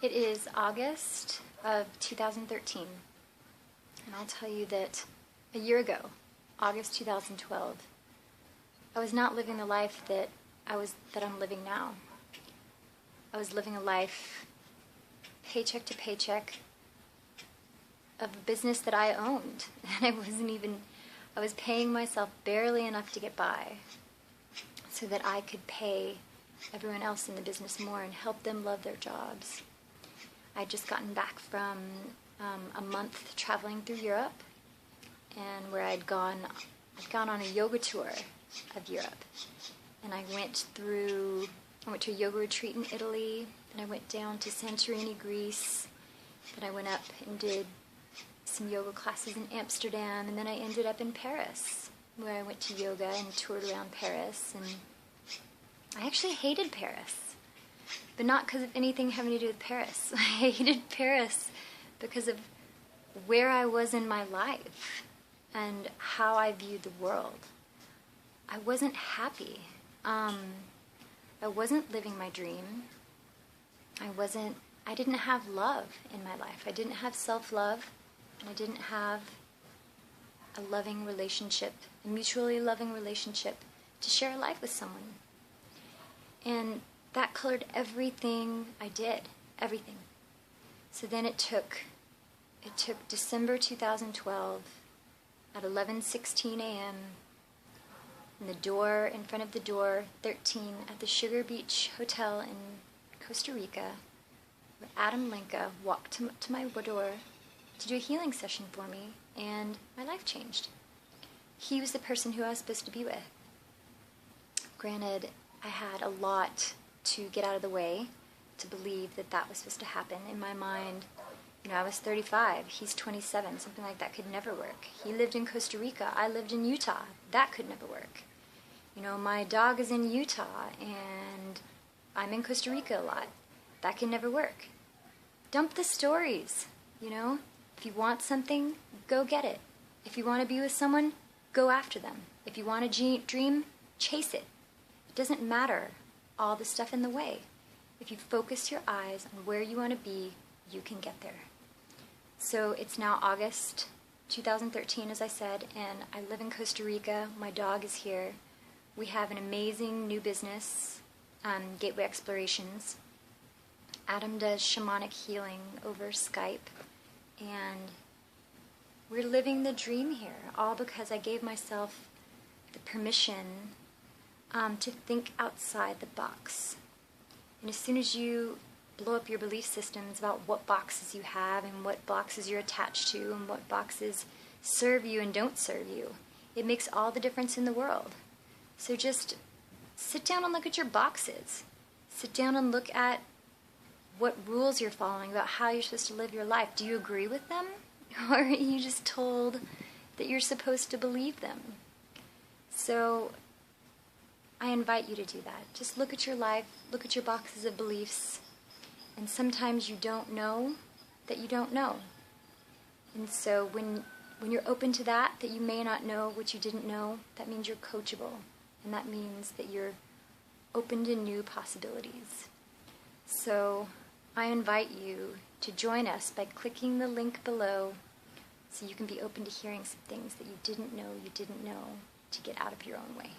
It is August of 2013, and I'll tell you that a year ago, August 2012, I was not living the life that I'm living now. I was living a life paycheck to paycheck of a business that I owned, and I was paying myself barely enough to get by so that I could pay everyone else in the business more and help them love their jobs. I'd just gotten back from a month traveling through Europe, and where I'd gone on a yoga tour of Europe, and I went to a yoga retreat in Italy, and I went down to Santorini, Greece, then I went up and did some yoga classes in Amsterdam, and then I ended up in Paris, where I went to yoga and toured around Paris, and I actually hated Paris, but not because of anything having to do with Paris. I hated Paris because of where I was in my life and how I viewed the world. I wasn't happy. I wasn't living my dream. I didn't have love in my life. I didn't have self-love, and I didn't have a loving relationship, a mutually loving relationship to share a life with someone. And that colored everything I did, everything. So then it took December 2012 at 11:16 a.m. In front of the door 13 at the Sugar Beach Hotel in Costa Rica, where Adam Lenka walked to my door to do a healing session for me, and my life changed. He was the person who I was supposed to be with. Granted, I had a lot to get out of the way to believe that was supposed to happen. In my mind, I was 35, he's 27, something like that could never work. He lived in Costa Rica, I lived in Utah, that could never work. My dog is in Utah, and I'm in Costa Rica a lot. That can never work. Dump the stories, If you want something, go get it. If you want to be with someone, go after them. If you want a dream, chase it. It doesn't matter all the stuff in the way. If you focus your eyes on where you want to be, you can get there. So it's now August 2013, as I said, and I live in Costa Rica. My dog is here. We have an amazing new business, Gateway Explorations. Adam does shamanic healing over Skype, and we're living the dream here, all because I gave myself the permission to think outside the box. And as soon as you blow up your belief systems about what boxes you have and what boxes you're attached to and what boxes serve you and don't serve you, it makes all the difference in the world. So just sit down and look at your boxes. Sit down and look at what rules you're following about how you're supposed to live your life. Do you agree with them? Or are you just told that you're supposed to believe them? So I invite you to do that. Just look at your life, look at your boxes of beliefs, and sometimes you don't know that you don't know. And so when you're open to that you may not know what you didn't know, that means you're coachable, and that means that you're open to new possibilities. So I invite you to join us by clicking the link below so you can be open to hearing some things that you didn't know to get out of your own way.